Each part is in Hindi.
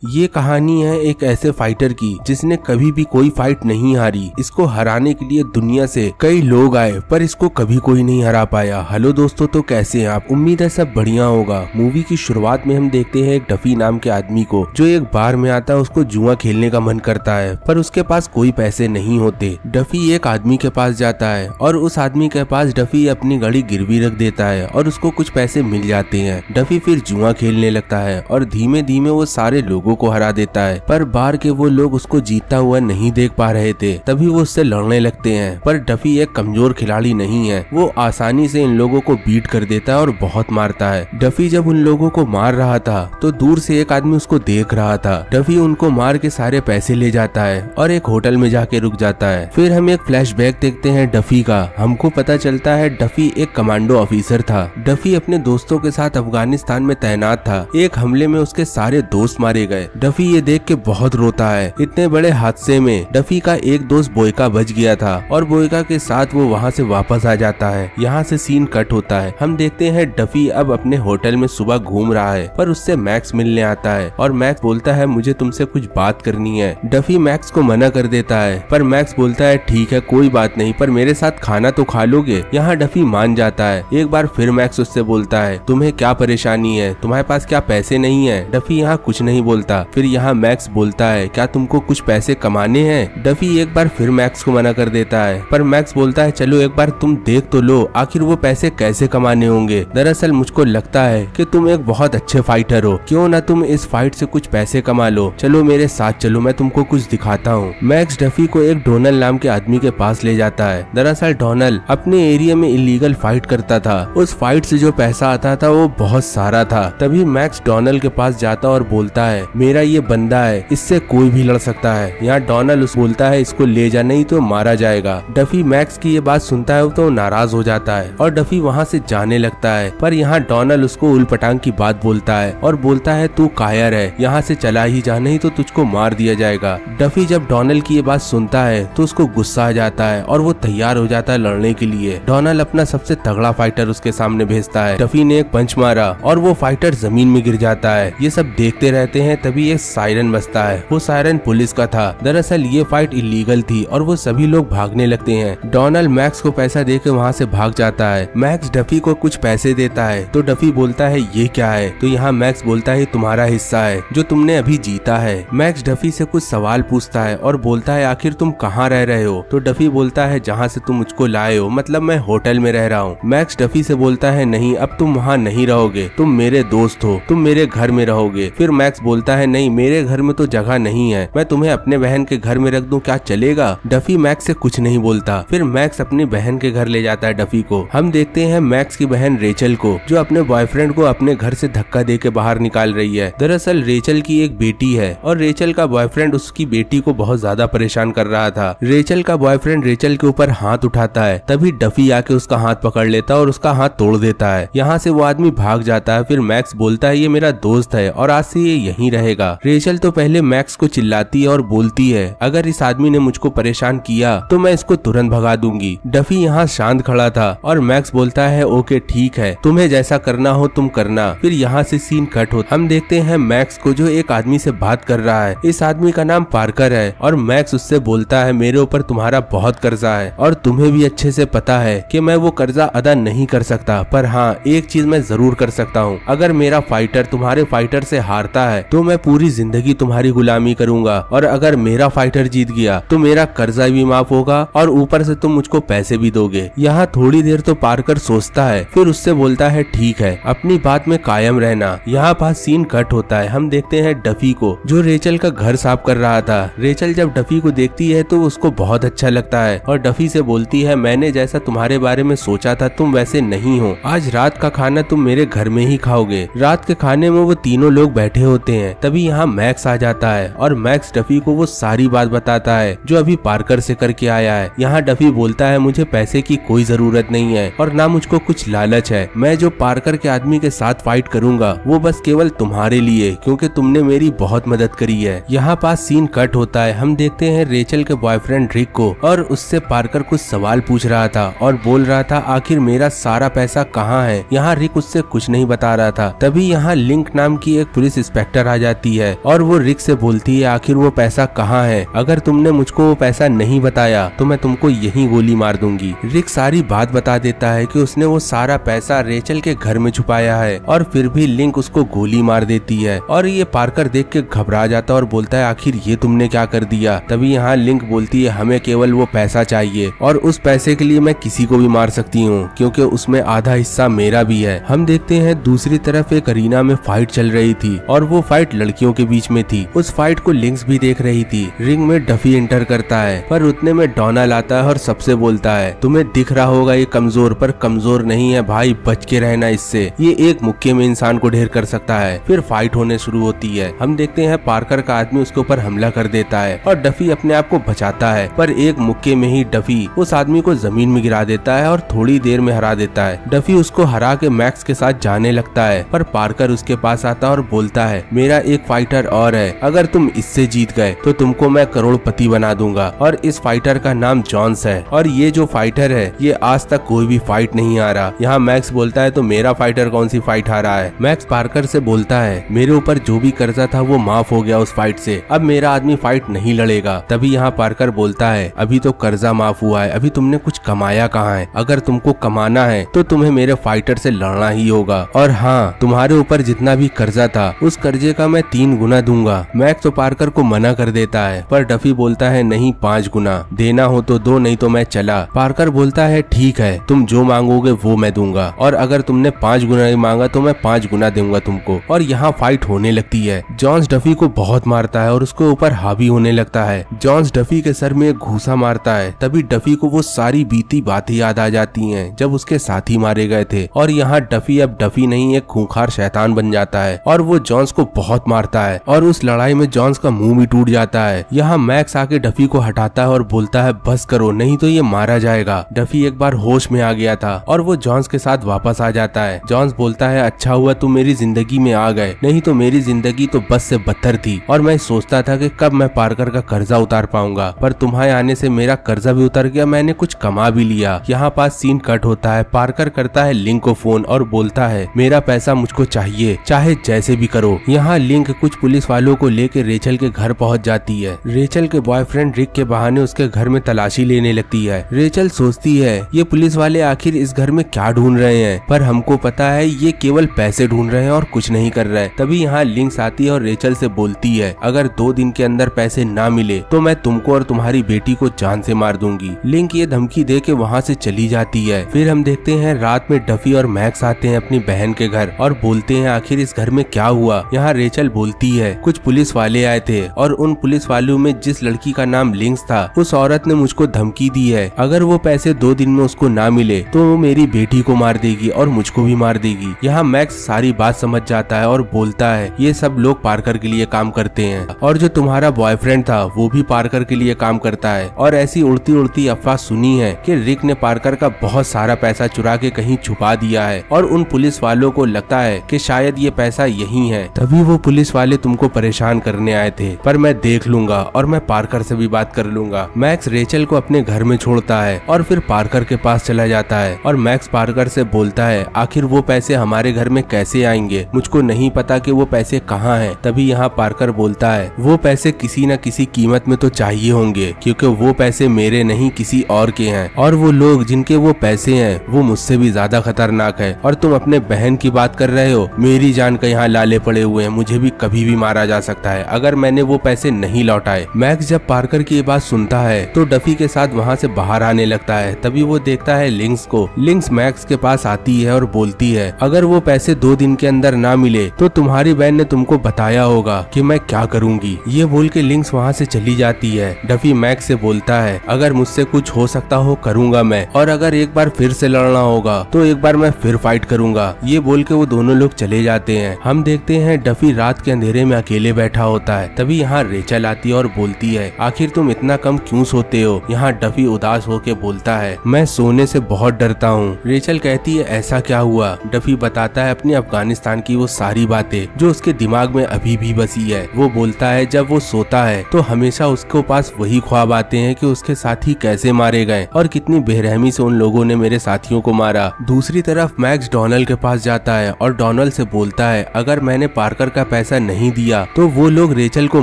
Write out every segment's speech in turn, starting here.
ये कहानी है एक ऐसे फाइटर की जिसने कभी भी कोई फाइट नहीं हारी। इसको हराने के लिए दुनिया से कई लोग आए पर इसको कभी कोई नहीं हरा पाया। हेलो दोस्तों, तो कैसे हैं आप? उम्मीद है सब बढ़िया होगा। मूवी की शुरुआत में हम देखते हैं एक डफी नाम के आदमी को जो एक बार में आता है। उसको जुआ खेलने का मन करता है पर उसके पास कोई पैसे नहीं होते। डफी एक आदमी के पास जाता है और उस आदमी के पास डफी अपनी गाड़ी गिरवी रख देता है और उसको कुछ पैसे मिल जाते हैं। डफी फिर जुआ खेलने लगता है और धीमे धीमे वो सारे लोगों को हरा देता है, पर बाहर के वो लोग उसको जीतता हुआ नहीं देख पा रहे थे। तभी वो उससे लड़ने लगते हैं, पर डफी एक कमजोर खिलाड़ी नहीं है। वो आसानी से इन लोगों को बीट कर देता है और बहुत मारता है। डफी जब उन लोगों को मार रहा था तो दूर से एक आदमी उसको देख रहा था। डफी उनको मार के सारे पैसे ले जाता है और एक होटल में जाके रुक जाता है। फिर हम एक फ्लैशबैक देखते हैं डफी का। हमको पता चलता है डफी एक कमांडो ऑफिसर था। डफी अपने दोस्तों के साथ अफगानिस्तान में तैनात था। एक हमले में उसके सारे दोस्त मारे गए। डफी ये देख के बहुत रोता है। इतने बड़े हादसे में डफी का एक दोस्त बोयका बच गया था और बोयका के साथ वो वहाँ से वापस आ जाता है। यहाँ से सीन कट होता है। हम देखते हैं डफी अब अपने होटल में सुबह घूम रहा है पर उससे मैक्स मिलने आता है और मैक्स बोलता है मुझे तुमसे कुछ बात करनी है। डफी मैक्स को मना कर देता है पर मैक्स बोलता है ठीक है कोई बात नहीं, पर मेरे साथ खाना तो खा लोगे। यहाँ डफी मान जाता है। एक बार फिर मैक्स उससे बोलता है तुम्हें क्या परेशानी है, तुम्हारे पास क्या पैसे नहीं है? डफी यहाँ कुछ नहीं बोलता। फिर यहाँ मैक्स बोलता है क्या तुमको कुछ पैसे कमाने हैं? डफी एक बार फिर मैक्स को मना कर देता है पर मैक्स बोलता है चलो एक बार तुम देख तो लो आखिर वो पैसे कैसे कमाने होंगे। दरअसल मुझको लगता है कि तुम एक बहुत अच्छे फाइटर हो, क्यों ना तुम इस फाइट से कुछ पैसे कमा लो। चलो मेरे साथ चलो, मैं तुमको कुछ दिखाता हूँ। मैक्स डफी को एक डोनल नाम के आदमी के पास ले जाता है। दरअसल डोनल अपने एरिया में इलीगल फाइट करता था। उस फाइट से जो पैसा आता था वो बहुत सारा था। तभी मैक्स डोनल के पास जाता और बोलता है मेरा ये बंदा है, इससे कोई भी लड़ सकता है। यहाँ डोनल उस बोलता है इसको ले जा नहीं तो मारा जाएगा। डफी मैक्स की ये बात सुनता है तो नाराज हो जाता है और डफी वहाँ से जाने लगता है, पर यहाँ डोनल उसको उलपटांग की बात बोलता है और बोलता है तू कायर है, यहाँ से चला ही जा नहीं तो तुझको मार दिया जाएगा। डफी जब डोनल की ये बात सुनता है तो उसको गुस्सा आ जाता है और वो तैयार हो जाता है लड़ने के लिए। डोनल अपना सबसे तगड़ा फाइटर उसके सामने भेजता है। डफी ने एक पंच मारा और वो फाइटर जमीन में गिर जाता है। ये सब देखते रहते हैं, तभी एक सायरन बजता है। वो सायरन पुलिस का था। दरअसल ये फाइट इलीगल थी और वो सभी लोग भागने लगते हैं। डोनल मैक्स को पैसा देके वहाँ से भाग जाता है। मैक्स डफी को कुछ पैसे देता है तो डफी बोलता है ये क्या है? तो यहाँ मैक्स बोलता है तुम्हारा हिस्सा है जो तुमने अभी जीता है। मैक्स डफी से कुछ सवाल पूछता है और बोलता है आखिर तुम कहाँ रह रहे हो? तो डफी बोलता है जहाँ से तुम मुझको लाए हो, मतलब मैं होटल में रह रहा हूँ। मैक्स डफी से बोलता है नहीं, अब तुम वहाँ नहीं रहोगे, तुम मेरे दोस्त हो, तुम मेरे घर में रहोगे। फिर मैक्स बोलता है नहीं, मेरे घर में तो जगह नहीं है, मैं तुम्हें अपने बहन के घर में रख दूं, क्या चलेगा? डफी मैक्स से कुछ नहीं बोलता। फिर मैक्स अपनी बहन के घर ले जाता है डफी को। हम देखते हैं मैक्स की बहन रेचल को जो अपने बॉयफ्रेंड को अपने घर से धक्का दे के बाहर निकाल रही है। दरअसल रेचल की एक बेटी है और रेचल का बॉयफ्रेंड उसकी बेटी को बहुत ज्यादा परेशान कर रहा था। रेचल का बॉयफ्रेंड रेचल के ऊपर हाथ उठाता है, तभी डफी आके उसका हाथ पकड़ लेता है और उसका हाथ तोड़ देता है। यहाँ से वो आदमी भाग जाता है। फिर मैक्स बोलता है ये मेरा दोस्त है और आज से ये यहीं रहेगा। रेचल तो पहले मैक्स को चिल्लाती है और बोलती है अगर इस आदमी ने मुझको परेशान किया तो मैं इसको तुरंत भगा दूंगी। डफी यहाँ शांत खड़ा था और मैक्स बोलता है ओके ठीक है, तुम्हें जैसा करना हो तुम करना। फिर यहाँ से सीन कट हो। हम देखते हैं मैक्स को जो एक आदमी से बात कर रहा है। इस आदमी का नाम पार्कर है और मैक्स उससे बोलता है मेरे ऊपर तुम्हारा बहुत कर्जा है और तुम्हें भी अच्छे से पता है कि मैं वो कर्जा अदा नहीं कर सकता, पर हाँ एक चीज मैं जरूर कर सकता हूँ, अगर मेरा फाइटर तुम्हारे फाइटर से हारता है तो मैं पूरी जिंदगी तुम्हारी गुलामी करूंगा और अगर मेरा फाइटर जीत गया तो मेरा कर्जा भी माफ होगा और ऊपर से तुम मुझको पैसे भी दोगे। यहाँ थोड़ी देर तो पार्कर सोचता है, फिर उससे बोलता है ठीक है, अपनी बात में कायम रहना। यहाँ पास सीन कट होता है। हम देखते हैं डफी को जो रेचल का घर साफ कर रहा था। रेचल जब डफी को देखती है तो उसको बहुत अच्छा लगता है और डफी से बोलती है मैंने जैसा तुम्हारे बारे में सोचा था तुम वैसे नहीं हो, आज रात का खाना तुम मेरे घर में ही खाओगे। रात के खाने में वो तीनों लोग बैठे होते हैं। तभी यहाँ मैक्स आ जाता है और मैक्स डफी को वो सारी बात बताता है जो अभी पार्कर से करके आया है। यहाँ डफी बोलता है मुझे पैसे की कोई जरूरत नहीं है और ना मुझको कुछ लालच है। मैं जो पार्कर के आदमी के साथ फाइट करूंगा वो बस केवल तुम्हारे लिए, क्योंकि तुमने मेरी बहुत मदद करी है। यहाँ पास सीन कट होता है। हम देखते हैं रेचल के बॉयफ्रेंड रिक को और उससे पार्कर कुछ सवाल पूछ रहा था और बोल रहा था आखिर मेरा सारा पैसा कहाँ है। यहाँ रिक उससे कुछ नहीं बता रहा था। तभी यहाँ लिंक नाम की एक पुलिस इंस्पेक्टर आ जाती है और वो रिक से बोलती है आखिर वो पैसा कहाँ है, अगर तुमने मुझको वो पैसा नहीं बताया तो मैं तुमको यहीं गोली मार दूंगी। रिक सारी बात बता देता है कि उसने वो सारा पैसा रेचल के घर में छुपाया है और फिर भी लिंक उसको गोली मार देती है और ये पार्कर देख के घबरा जाता है और बोलता है आखिर ये तुमने क्या कर दिया। तभी यहाँ लिंक बोलती है हमें केवल वो पैसा चाहिए और उस पैसे के लिए मैं किसी को भी मार सकती हूँ क्योंकि उसमें आधा हिस्सा मेरा भी है। हम देखते हैं दूसरी तरफ एक अरीना में फाइट चल रही थी और वो फाइट लड़कियों के बीच में थी। उस फाइट को लिंक्स भी देख रही थी। रिंग में डफी एंटर करता है पर उतने में डोनाल्ड आता है और सबसे बोलता है तुम्हें दिख रहा होगा ये कमजोर, पर कमजोर नहीं है भाई, बच के रहना इससे, ये एक मुक्के में इंसान को ढेर कर सकता है। फिर फाइट होने शुरू होती है। हम देखते हैं पार्कर का आदमी उसके ऊपर हमला कर देता है और डफी अपने आप को बचाता है पर एक मुक्के में ही डफी उस आदमी को जमीन में गिरा देता है और थोड़ी देर में हरा देता है। डफी उसको हरा के मैक्स के साथ जाने लगता है पर पार्कर उसके पास आता है और बोलता है मेरा एक फाइटर और है, अगर तुम इससे जीत गए तो तुमको मैं करोड़पति बना दूंगा और इस फाइटर का नाम जॉन्स है और ये जो फाइटर है ये आज तक कोई भी फाइट नहीं हारा। यहाँ मैक्स बोलता है तो मेरा फाइटर कौन सी फाइट हारा है। मैक्स पार्कर से बोलता है मेरे ऊपर जो भी कर्जा था वो माफ हो गया उस फाइट से, अब मेरा आदमी फाइट नहीं लड़ेगा। तभी यहाँ पार्कर बोलता है अभी तो कर्जा माफ हुआ है, अभी तुमने कुछ कमाया कहाँ है, अगर तुमको कमाना है तो तुम्हें मेरे फाइटर से लड़ना ही होगा और हाँ तुम्हारे ऊपर जितना भी कर्जा था उस कर्जे का मैं 3 गुना दूंगा। मैक्स तो पार्कर को मना कर देता है पर डफी बोलता है नहीं 5 गुना, देना हो तो दो नहीं तो मैं चला। पार्कर बोलता है ठीक है तुम जो मांगोगे वो मैं दूंगा और अगर तुमने 5 गुना ही मांगा तो मैं 5 गुना दूंगा तुमको। और यहाँ फाइट होने लगती है। जॉन्स डफी को बहुत मारता है और उसके ऊपर हावी होने लगता है। जॉन्स डफी के सर में एक घूसा मारता है। तभी डफी को वो सारी बीती बातें याद आ जाती हैं जब उसके साथी मारे गए थे और यहाँ डफी अब डफी नहीं एक खूंखार शैतान बन जाता है और वो जॉन्स को बहुत मारता है और उस लड़ाई में जॉन्स का मुंह भी टूट जाता है। यहाँ मैक्स आके डफी को हटाता है और बोलता है बस करो नहीं तो ये मारा जाएगा। डफी एक बार होश में आ गया था और वो जॉन्स के साथ वापस आ जाता है। जॉन्स बोलता है अच्छा हुआ तुम मेरी जिंदगी में आ गए, नहीं तो मेरी जिंदगी तो बस से बदतर थी और मैं सोचता था कि कब मैं पार्कर का कर्जा उतार पाऊंगा, पर तुम्हारे आने से मेरा कर्जा भी उतर गया, मैंने कुछ कमा भी लिया। यहाँ पास सीन कट होता है। पार्कर करता है लिंक को फोन और बोलता है मेरा पैसा मुझको चाहिए, चाहे जैसे भी करो। यहाँ लिंक कुछ पुलिस वालों को लेकर रेचल के घर पहुँच जाती है। रेचल के बॉयफ्रेंड रिक के बहाने उसके घर में तलाशी लेने लगती है। रेचल सोचती है ये पुलिस वाले आखिर इस घर में क्या ढूंढ रहे हैं, पर हमको पता है ये केवल पैसे ढूंढ रहे हैं और कुछ नहीं कर रहे। तभी यहाँ लिंक्स आती है और रेचल से बोलती है अगर 2 दिन के अंदर पैसे ना मिले तो मैं तुमको और तुम्हारी बेटी को जान से मार दूंगी। लिंक ये धमकी दे के वहाँ से चली जाती है। फिर हम देखते हैं रात में डफी और मैक्स आते हैं अपनी बहन के घर और बोलते हैं आखिर इस घर में क्या हुआ। यहाँ रेचल बोलती है कुछ पुलिस वाले आए थे और उन पुलिस वालों में जिस लड़की का नाम लिंक्स था उस औरत ने मुझको धमकी दी है अगर वो पैसे 2 दिन में उसको ना मिले तो वो मेरी बेटी को मार देगी और मुझको भी मार देगी। यहाँ मैक्स सारी बात समझ जाता है और बोलता है ये सब लोग पार्कर के लिए काम करते हैं और जो तुम्हारा बॉयफ्रेंड था वो भी पार्कर के लिए काम करता है और ऐसी उड़ती उड़ती अफवाह सुनी है कि रिक ने पार्कर का बहुत सारा पैसा चुरा के कहीं छुपा दिया है और उन पुलिस वालों को लगता है कि शायद ये पैसा यही है, तभी वो पुलिस वाले तुमको परेशान करने आए थे, पर मैं देख लूंगा और मैं पार्कर से भी बात कर लूंगा। मैक्स रेचल को अपने घर में छोड़ता है और फिर पार्कर के पास चला जाता है और मैक्स पार्कर से बोलता है आखिर वो पैसे हमारे घर में कैसे आएंगे, मुझको नहीं पता कि वो पैसे कहाँ हैं। तभी यहाँ पार्कर बोलता है वो पैसे किसी न किसी कीमत में तो चाहिए होंगे क्योंकि वो पैसे मेरे नहीं किसी और के हैं और वो लोग जिनके वो पैसे हैं वो मुझसे भी ज्यादा खतरनाक है और तुम अपने बहन की बात कर रहे हो, मेरी जान का यहाँ लाले पड़े हुए हैं, मुझे भी कभी भी मारा जा सकता है अगर मैंने वो पैसे नहीं लौटाए। मैक्स जब पार्कर की ये बात सुनता है तो डफी के साथ वहाँ से बाहर आने लगता है। तभी वो देखता है लिंक्स को। लिंक्स मैक्स के पास आती है और बोलती है अगर वो पैसे 2 दिन के अंदर ना मिले तो तुम्हारी बहन ने तुमको बताया होगा कि मैं क्या करूंगी। ये बोल के लिंक्स वहाँ से चली जाती है। डफी मैक्स से बोलता है अगर मुझसे कुछ हो सकता हो करूंगा मैं, और अगर एक बार फिर से लड़ना होगा तो एक बार मैं फिर फाइट करूंगा। ये बोल के वो दोनों लोग चले जाते हैं। हम देखते हैं डफी रात के अंधेरे में अकेले बैठा होता है। तभी यहाँ रेचल आती है और बोलती है आखिर तुम इतना कम क्यों सोते हो। यहाँ डफी उदास होके बोलता है मैं सोने से बहुत डरता हूँ। रेचल कहती है ऐसा क्या हुआ। डफी बताता है अपनी अफगानिस्तान की वो सारी बातें जो उसके दिमाग में अभी भी बसी है। वो बोलता है जब वो सोता है तो हमेशा उसके पास वही ख्वाब आते हैं कि उसके साथी कैसे मारे गए और कितनी बेरहमी से उन लोगों ने मेरे साथियों को मारा। दूसरी तरफ मैक्स डोनाल्ड के पास जाता है और डोनाल्ड से बोलता है अगर मैंने पार्कर का पैसा नहीं दिया तो वो लोग रेचल को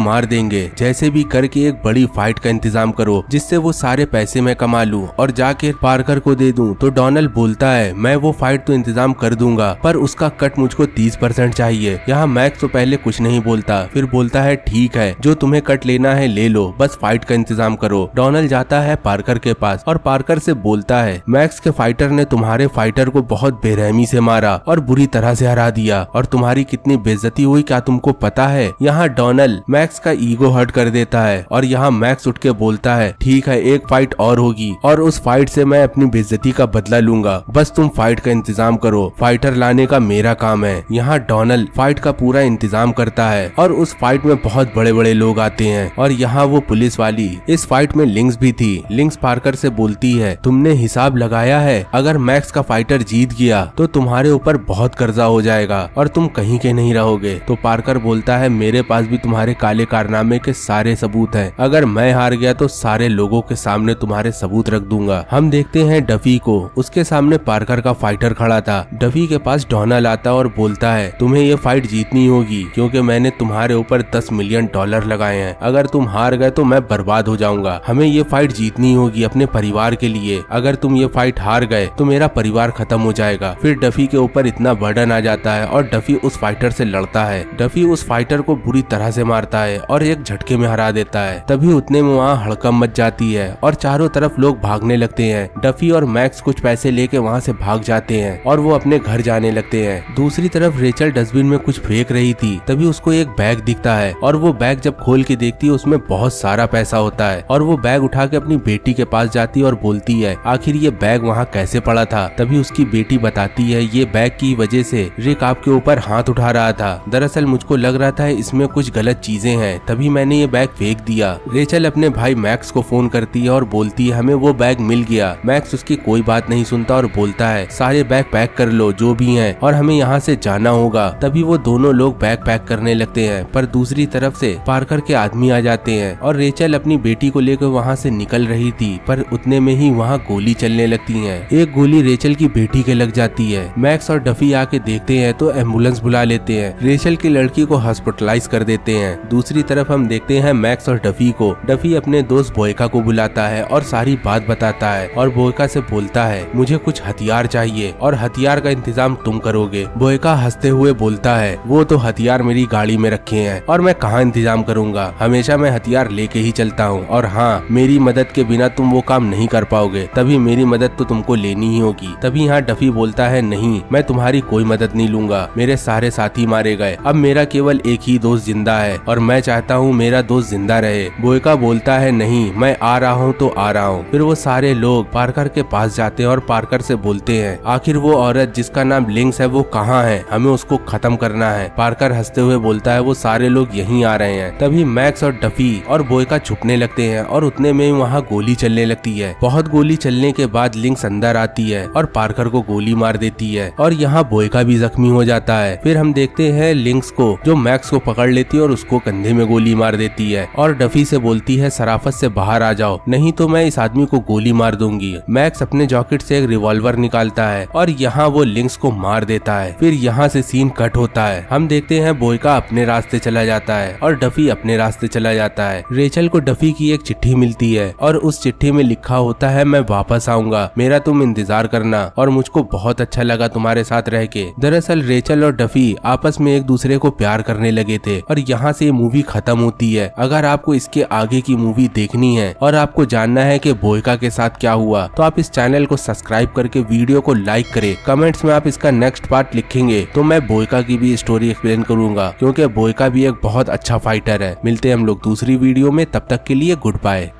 मार देंगे। जैसे भी करके एक बड़ी फाइट का इंतजाम करो जिससे वो सारे पैसे मैं कमा लूं और जाके पार्कर को दे दूं। तो डोनाल्ड बोलता है मैं वो फाइट तो इंतजाम कर दूंगा पर उसका कट मुझको 30% चाहिए। यहाँ मैक्स तो पहले कुछ नहीं बोलता, फिर बोलता है ठीक है जो तुम्हें कट लेना है ले लो, बस फाइट का इंतजाम करो। डोनाल्ड जाता है पार्कर के पास और पार्कर से बोलता है मैक्स के फाइटर ने तुम्हारे फाइटर को बहुत बेरहमी से मारा और बुरी तरह से हरा दिया और तुम्हारी कितनी बेइज्जती हुई क्या तुमको पता है। यहाँ डोनाल्ड मैक्स का ईगो हर्ट कर देता है और यहाँ मैक्स उठ के बोलता है ठीक है एक फाइट और होगी और उस फाइट से मैं अपनी बेइज्जती का बदला लूंगा, बस तुम फाइट का इंतजाम करो, फाइटर लाने का मेरा काम है। यहाँ डोनाल्ड फाइट का पूरा इंतजाम करता है और उस फाइट में बहुत बड़े बड़े लोग आते हैं और यहाँ वो पुलिस वाली, इस फाइट में लिंक्स भी थी। लिंक्स पार्कर से बोलती है तुमने हिसाब लगाया है, अगर मैक्स का फाइटर जीत गया तो तुम्हारे ऊपर बहुत कर्जा हो जाएगा और तुम कहीं के नहीं रहोगे। तो पार्कर बोलता है मेरे पास भी तुम्हारे काले कारनामे के सारे सबूत हैं, अगर मैं हार गया तो सारे लोगों के सामने तुम्हारे सबूत रख दूंगा। हम देखते हैं डफी को, उसके सामने पार्कर का फाइटर खड़ा था। डफी के पास डोनाल्ड आता और बोलता है तुम्हें ये फाइट जीतनी होगी क्योंकि मैंने तुम्हारे ऊपर $10 मिलियन लगाए हैं, अगर तुम हार गए तो मैं बर्बाद हो जाऊंगा, हमें ये फाइट जीतनी होगी अपने परिवार के लिए, अगर तुम ये फाइट हार गए तो मेरा परिवार खत्म हो जाएगा। फिर डफी के ऊपर इतना बर्डन आ जाता है और डफी उस फाइटर से लड़ता है। डफी उस फाइटर को बुरी तरह से मारता है और एक झटके में हरा देता है। तभी उतने में वहाँ हड़कंप मच जाती है और चारों तरफ लोग भागने लगते हैं। डफी और मैक्स कुछ पैसे लेके वहाँ से भाग जाते हैं और वो अपने घर जाने लगते हैं। दूसरी तरफ रेचल डस्टबिन में कुछ फेंक रही थी, तभी उसको एक बैग दिखता है और वो बैग जब खोल के देखती है उसमें बहुत सारा पैसा होता है और वो बैग उठा के अपनी बेटी के पास जाती है और बोलती है आखिर ये बैग वहाँ कैसे पड़ा था। तभी उसकी बेटी बताती है ये बैग की वजह से रिक आपके ऊपर हाथ उठा रहा था, दरअसल मुझको लग रहा था इसमें कुछ गलत चीजें हैं, तभी मैंने ये बैग फेंक दिया। रेचल अपने भाई मैक्स को फोन करती है और बोलती है हमें वो बैग मिल गया। मैक्स उसकी कोई बात नहीं सुनता और बोलता है सारे बैग पैक कर लो जो भी हैं और हमें यहाँ से जाना होगा। तभी वो दोनों लोग बैग पैक करने लगते हैं पर दूसरी तरफ से पार्कर के आदमी आ जाते हैं और रेचल अपनी बेटी को लेकर वहाँ से निकल रही थी पर उतने में ही वहाँ गोली चलने लगती है। एक गोली रेचल की बेटी के लग जाती है। मैक्स और डफी आके देखते हैं तो एम्बुलेंस बुला लेते हैं, रेचल की लड़की को हॉस्पिटलाइज कर देते हैं। दूसरी तरफ हम देखते हैं मैक्स और डफी को। डफी अपने दोस्त बोयका को बुलाता है और सारी बात बताता है और बोयका से बोलता है मुझे कुछ हथियार चाहिए और हथियार का इंतजाम तुम करोगे। बोयका हंसते हुए बोलता है वो तो हथियार मेरी गाड़ी में रखे हैं और मैं कहाँ इंतजाम करूंगा, हमेशा मैं हथियार लेके ही चलता हूँ और हाँ मेरी मदद के बिना तुम वो काम नहीं कर पाओगे, तभी मेरी मदद तो तुमको लेनी ही होगी। तभी यहाँ डफी बोलता है नहीं मैं तुम्हारी कोई मदद नहीं लूंगा, मेरे सारे साथी मारे गए, अब मेरा केवल एक ही दोस्त जिंदा है और मैं चाहता हूँ मेरा दोस्त जिंदा रहे। बोयका बोलता है नहीं मैं आ रहा हूँ तो आ रहा हूँ। फिर वो सारे लोग पार्कर के पास जाते हैं और पार्कर से बोलते हैं आखिर वो औरत जिसका नाम लिंक्स है वो कहाँ है, हमें उसको खत्म करना है। पार्कर हंसते हुए बोलता है वो सारे लोग यहीं आ रहे हैं। तभी मैक्स और डफी और बोयका छुपने लगते हैं और उतने में वहाँ गोली चलने लगती है। बहुत गोली चलने के बाद लिंक्स अंदर आती है और पार्कर को गोली मार देती है और यहाँ बोयका भी जख्मी हो जाता है। फिर हम देखते हैं लिंक्स को जो मैक्स को पकड़ लेती है और उसको कंधे में गोली मार देती है और डफी से बोलती है शराफत से बाहर आ जाओ नहीं तो मैं इस आदमी को गोली मार दूंगी। मैक्स अपने जैकेट से एक रिवॉल्वर निकालता है और यहाँ वो लिंक्स को मार देता है। फिर यहाँ से सीन कट होता है। हम देखते हैं बोयका अपने रास्ते चला जाता है और डफी अपने रास्ते चला जाता है। रेचल को डफी की एक चिट्ठी मिलती है और उस चिट्ठी में लिखा होता है मैं वापस आऊंगा, मेरा तुम इंतजार करना और मुझको बहुत अच्छा लगा तुम्हारे साथ रह के। दरअसल रेचल और डफी आपस में एक दूसरे को प्यार करने लगे थे और यहाँ से ये मूवी खत्म होती है। अगर आपको इसके आगे की मूवी देखनी है और आपको जानना है कि बोयका के साथ क्या हुआ तो आप इस चैनल को सब्सक्राइब करके वीडियो को लाइक करें। कमेंट्स में आप इसका नेक्स्ट पार्ट लिखेंगे तो मैं बोयका की भी स्टोरी एक्सप्लेन करूंगा क्योंकि बोयका भी एक बहुत अच्छा फाइटर है। मिलते हैं हम लोग दूसरी वीडियो में, तब तक के लिए गुड बाय।